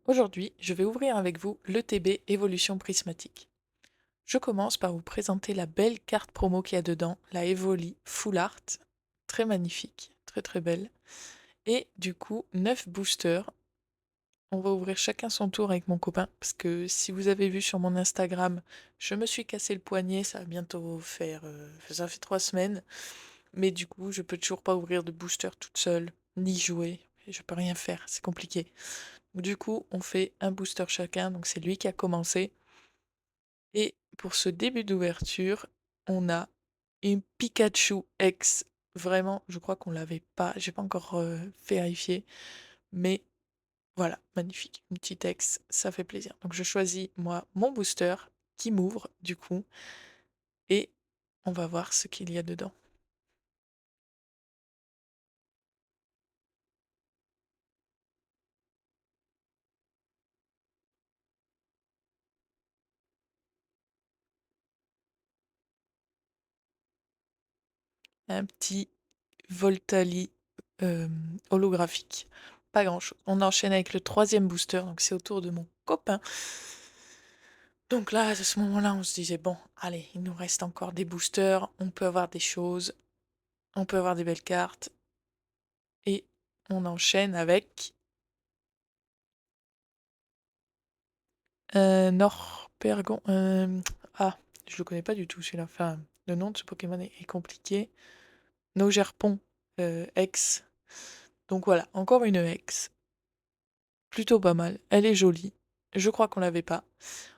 Aujourd'hui, je vais ouvrir avec vous l'ETB Évolution Prismatique. Je commence par vous présenter la belle carte promo qu'il y a dedans, la Evoli Full Art, très magnifique, très très belle. Et du coup, 9 boosters. On va ouvrir chacun son tour avec mon copain, parce que si vous avez vu sur mon Instagram, je me suis cassé le poignet, ça va bientôt faire... ça fait 3 semaines, mais du coup, je peux toujours pas ouvrir de booster toute seule, ni jouer, et je peux rien faire, c'est compliqué. Du coup, on fait un booster chacun, donc c'est lui qui a commencé. Et pour ce début d'ouverture, on a une Pikachu X. Vraiment, je crois qu'on l'avait pas, j'ai pas encore vérifié, mais voilà, magnifique. Une petite X, ça fait plaisir. Donc je choisis moi mon booster qui m'ouvre du coup, et on va voir ce qu'il y a dedans. Un petit Voltali euh, holographique. Pas grand-chose. On enchaîne avec le troisième booster, donc c'est au tour de mon copain. Donc là, à ce moment-là, on se disait, bon, allez, il nous reste encore des boosters, on peut avoir des choses, on peut avoir des belles cartes. Et on enchaîne avec Norpergon. Ah, je le connais pas du tout celui-là. Enfin, le nom de ce Pokémon est compliqué. Nogerpon X. Donc voilà, encore une X. Plutôt pas mal. Elle est jolie. Je crois qu'on l'avait pas.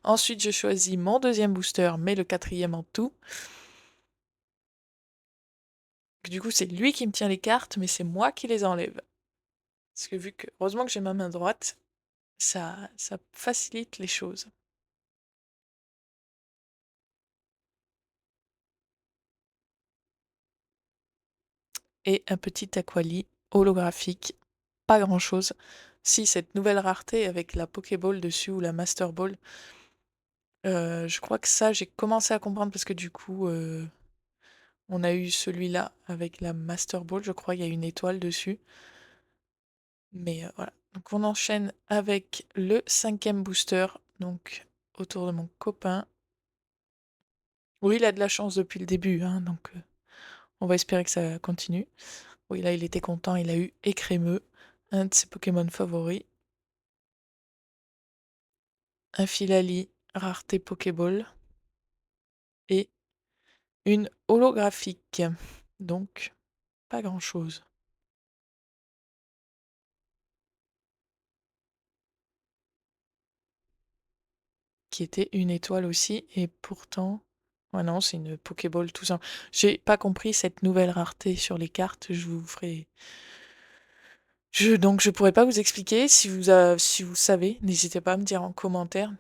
Ensuite, je choisis mon deuxième booster, mais le quatrième en tout. Du coup, c'est lui qui me tient les cartes, mais c'est moi qui les enlève. Parce que vu que, heureusement que j'ai ma main droite, ça facilite les choses. Et un petit Aquali holographique, pas grand chose. Si, cette nouvelle rareté avec la Pokéball dessus ou la Master Ball, je crois que ça, j'ai commencé à comprendre parce que du coup, on a eu celui-là avec la Master Ball, je crois, il y a une étoile dessus. Mais voilà. Donc on enchaîne avec le cinquième booster, donc autour de mon copain. Oui, il a de la chance depuis le début, hein, donc on va espérer que ça continue. Oui, là, il était content, il a eu Écrémeux, un de ses Pokémon favoris. Un Filali, rareté Pokéball. Et une holographique. Donc, pas grand-chose. Qui était une étoile aussi, et pourtant... Ouais, non, c'est une Pokéball tout simple. J'ai pas compris cette nouvelle rareté sur les cartes, je vous ferai... Donc je pourrais pas vous expliquer, si vous savez, n'hésitez pas à me dire en commentaire.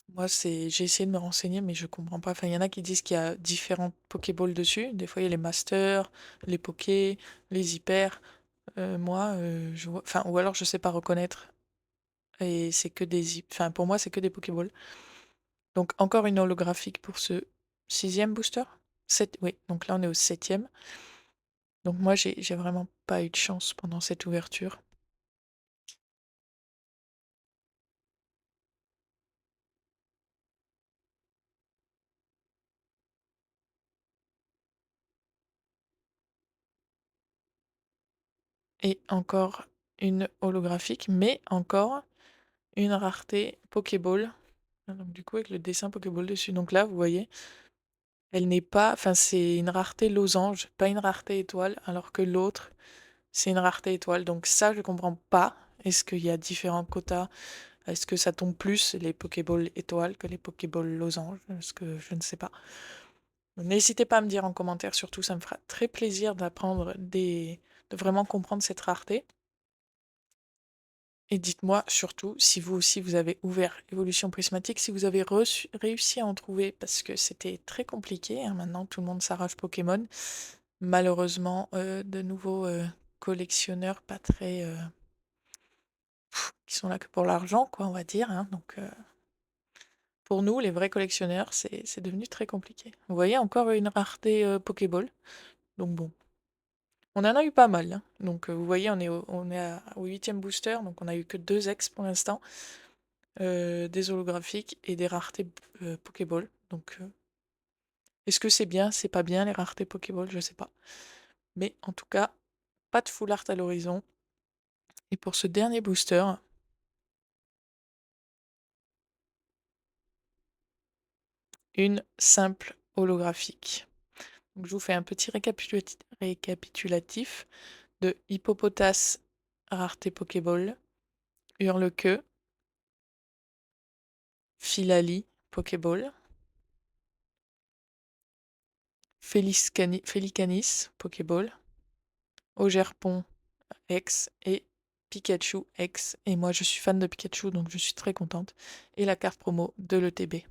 Moi, j'ai essayé de me renseigner, mais je comprends pas. Enfin, il y en a qui disent qu'il y a différentes Pokéballs dessus. Des fois, il y a les Masters, les Poké, les Hyper. Moi, je vois... Enfin, ou alors je sais pas reconnaître. Et c'est que des... Enfin, pour moi, c'est que des Pokéballs. Donc, encore une holographique pour ce sixième booster. Oui, donc là, on est au septième. Donc moi, j'ai vraiment pas eu de chance pendant cette ouverture. Et encore une holographique, mais encore une rareté Pokéball. Donc du coup, avec le dessin Pokéball dessus. Donc là, vous voyez, elle n'est pas... Enfin, c'est une rareté losange, pas une rareté étoile, alors que l'autre, c'est une rareté étoile. Donc ça, je comprends pas. Est-ce qu'il y a différents quotas? Est-ce que ça tombe plus les Pokéballs étoiles que les Pokéballs losanges? Est-ce que je ne sais pas. N'hésitez pas à me dire en commentaire, surtout, ça me fera très plaisir d'apprendre de vraiment comprendre cette rareté. Et dites-moi surtout si vous aussi vous avez ouvert Évolution Prismatique, si vous avez réussi à en trouver, parce que c'était très compliqué, hein. Maintenant tout le monde s'arrache Pokémon. Malheureusement, de nouveaux collectionneurs pas très... qui sont là que pour l'argent, quoi, on va dire, hein. Donc pour nous, les vrais collectionneurs, c'est devenu très compliqué. Vous voyez, encore une rareté Pokéball. Donc bon. On en a eu pas mal, hein. Donc vous voyez, on est au 8e booster, donc on a eu que 2 ex pour l'instant. Des holographiques et des raretés Pokéball. Donc est-ce que c'est bien, c'est pas bien les raretés Pokéball, je sais pas. Mais en tout cas, pas de full art à l'horizon. Et pour ce dernier booster, une simple holographique. Donc je vous fais un petit récapitulatif de Hippopotas, rareté Pokéball, Hurle-queue, Filali, Pokéball, Felicanis, Pokéball, Augerpon, X et Pikachu X. Et moi je suis fan de Pikachu donc je suis très contente. Et la carte promo de l'ETB.